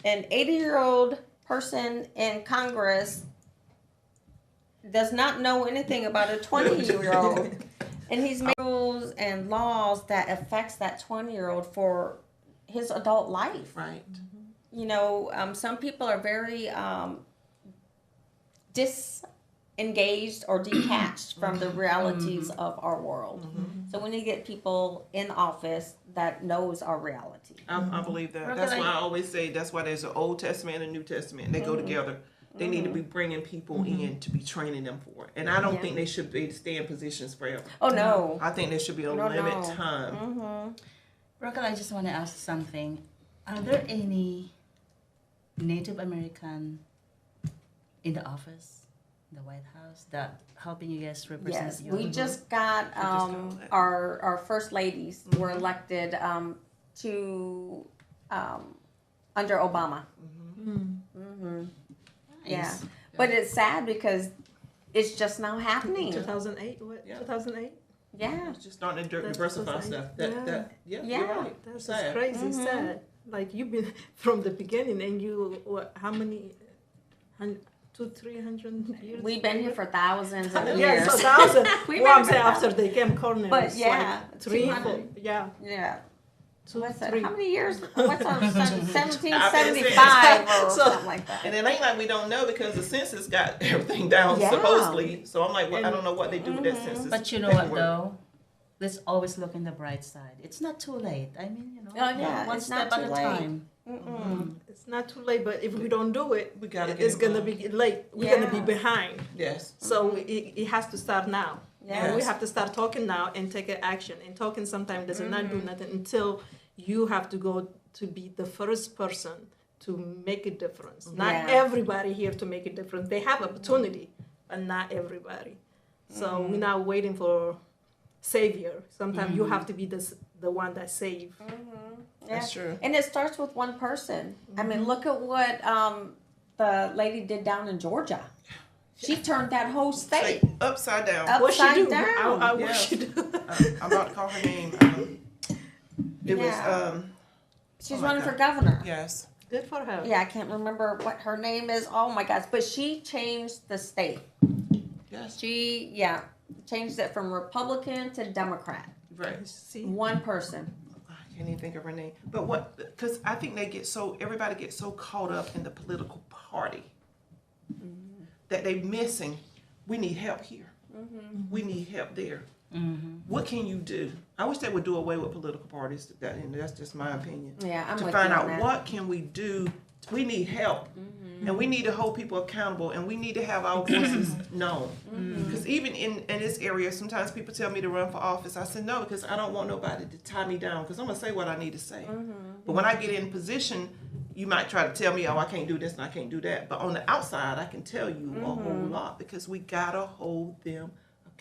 an 80-year-old person in Congress does not know anything about a 20-year-old. And he's making rules and laws that affects that 20-year-old for his adult life. Right. You know, some people are very disengaged or detached from the realities of our world. So we need to get people in office that knows our reality. I believe that. That's why I always say that's why there's an Old Testament and a New Testament. They go together. They need to be bringing people in to be training them for it. And I don't think they should be stay in positions forever. Oh, no. I think there should be a limit time. Raquel, I just want to ask something. Are there any Native American in the office, the White House, that helping you guys represent Yes, you? we just got our first ladies were elected to under Obama. Yeah, but it's sad because it's just now happening. 2008, what? Yeah. 2008? Yeah, It's just starting to diversify stuff. You're right. That's Sad. crazy, sad. Like you've been from the beginning, and you how many? 200-300 years. we've been here for thousands of years. Yeah, so 1,000. We've Well, I'm been saying here after they came colonists. But yeah, like 3, 4, 200. yeah. Yeah. 2, What's that? 3. How many years? What's our 1775 or So- something like that? And it ain't like we don't know because the census got everything down Yeah. supposedly. So I'm like, well, I don't know what they do with that census. But you know what, paperwork. though? Let's always look in the bright side. It's not too late. I mean, Oh, yeah, one it's step not at too a late. time. It's not too late, but if we don't do it, We gotta get it's gonna involved. be late. We're gonna be Yeah. behind. Yes. So it has to start now. Yeah. And we have to start talking now and take action. And talking sometimes does not do nothing until you have to go to be the first person to make a difference. Not Yeah. everybody here to make a difference. They have opportunity, but not everybody. So we're not waiting for savior. Sometimes you have to be the one that save. That's Yeah. true. And it starts with one person. I mean, look at what the lady did down in Georgia. She turned that whole state Say, upside down. What she upside do? down. What Yeah. she do? I'm about to call her name. It Yeah. was, She's Oh my running God. for governor. yes. Good for her. Yeah, I can't remember what her name is. Oh my gosh. But she changed the state. Yes. She, changed it from Republican to Democrat. Right. See? One person. I can't even think of her name. But what, because I think everybody gets so caught up in the political party that they're missing, we need help here. We need help there. What can you do? I wish they would do away with political parties. And that's just my opinion. Yeah, I'm to with find you on out that. what can we do. We need help, and we need to hold people accountable, and we need to have our voices known. Because even in this area, sometimes people tell me to run for office. I said no, because I don't want nobody to tie me down. Because I'm gonna say what I need to say. But when I get in position, you might try to tell me, oh, I can't do this and I can't do that. But on the outside, I can tell you a whole lot because we gotta hold them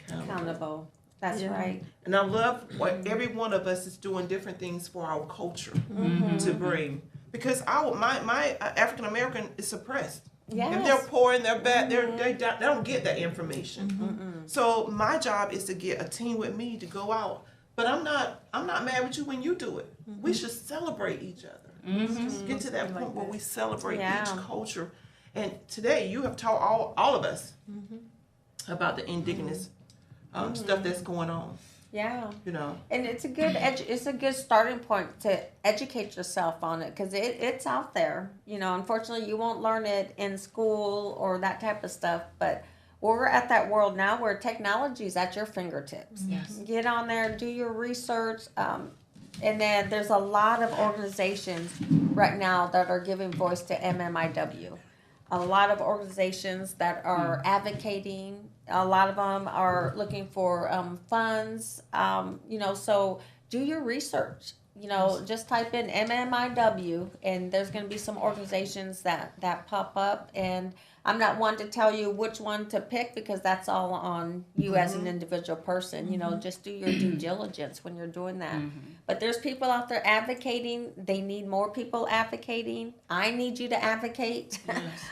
accountable. That's right. And I love what every one of us is doing different things for our culture to bring. Because my African American is suppressed. Yes. If they're poor and they're bad, they don't get that information. So my job is to get a team with me to go out. But I'm not mad with you when you do it. We should celebrate each other. Just get to that point where we celebrate each culture. And today you have taught all of us about the indigenous stuff that's going on. Yeah. You know. And it's a good it's a good starting point to educate yourself on it because it's out there. You know, unfortunately, you won't learn it in school or that type of stuff. But we're at that world now where technology is at your fingertips. Yes. Get on there, do your research, and then there's a lot of organizations right now that are giving voice to MMIW. A lot of organizations that are advocating. A lot of them are looking for funds. You know, so do your research. You know, just type in MMIW, and there's going to be some organizations that pop up. And I'm not one to tell you which one to pick, because that's all on you as an individual person. You know, just do your due diligence when you're doing that. But there's people out there advocating. They need more people advocating. I need you to advocate.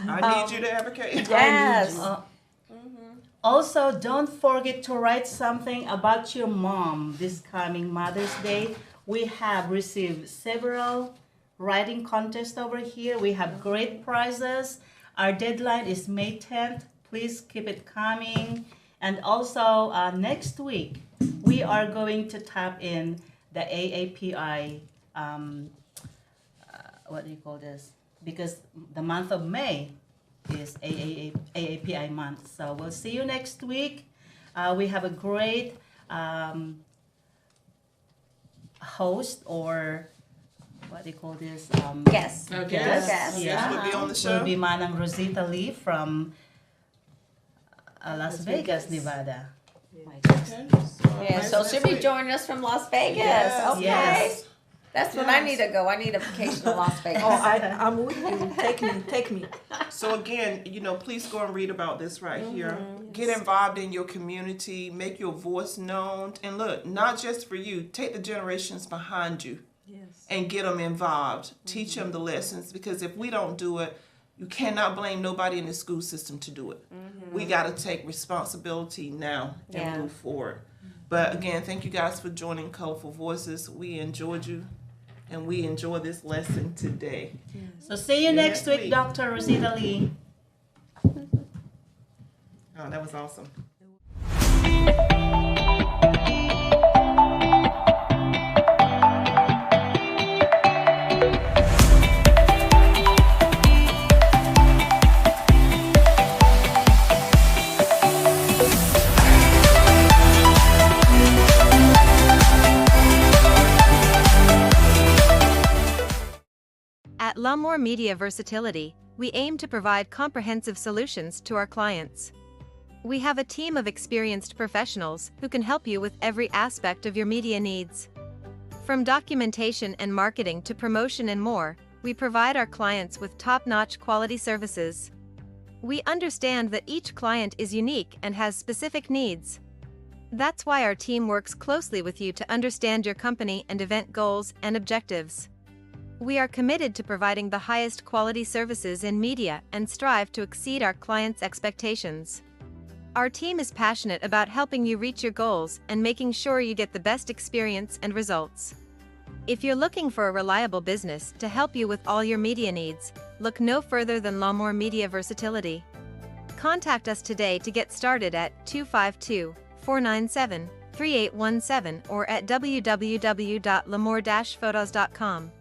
I need you to advocate. Yes. Also, don't forget to write something about your mom this coming Mother's Day. We have received several writing contests over here. We have great prizes. Our deadline is May 10th. Please keep it coming. And also, next week, we are going to tap in the AAPI, what do you call this? Because the month of May is AAPI month. So we'll see you next week. We have a great host, or what do you call this? Yes. Yes. Yeah. Will be on the Will show. be Manang Rosita Lee from Las Vegas, Nevada. My goodness. Okay. Yeah, so she'll be joining us from Las Vegas. Yes, Okay. yes. That's when I need to go. I need a vacation to Las Vegas. Oh, I'm with you. Take me. So again, you know, please go and read about this right here. Get involved in your community, make your voice known, and look, not just for you, take the generations behind you and get them involved. Teach them the lessons, because if we don't do it, you cannot blame nobody in the school system to do it. We got to take responsibility now and move forward. But again, thank you guys for joining Colorful Voices. We enjoyed you, and we enjoy this lesson today. So see you next week, Dr. Rosita Lee. Oh, that was awesome. At L'Amour Media Versatility, we aim to provide comprehensive solutions to our clients. We have a team of experienced professionals who can help you with every aspect of your media needs. From documentation and marketing to promotion and more, we provide our clients with top-notch quality services. We understand that each client is unique and has specific needs. That's why our team works closely with you to understand your company and event goals and objectives. We are committed to providing the highest quality services in media and strive to exceed our clients' expectations. Our team is passionate about helping you reach your goals and making sure you get the best experience and results. If you're looking for a reliable business to help you with all your media needs, look no further than L'Amour Media Versatility. Contact us today to get started at 252-497-3817 or at www.lamour-photos.com.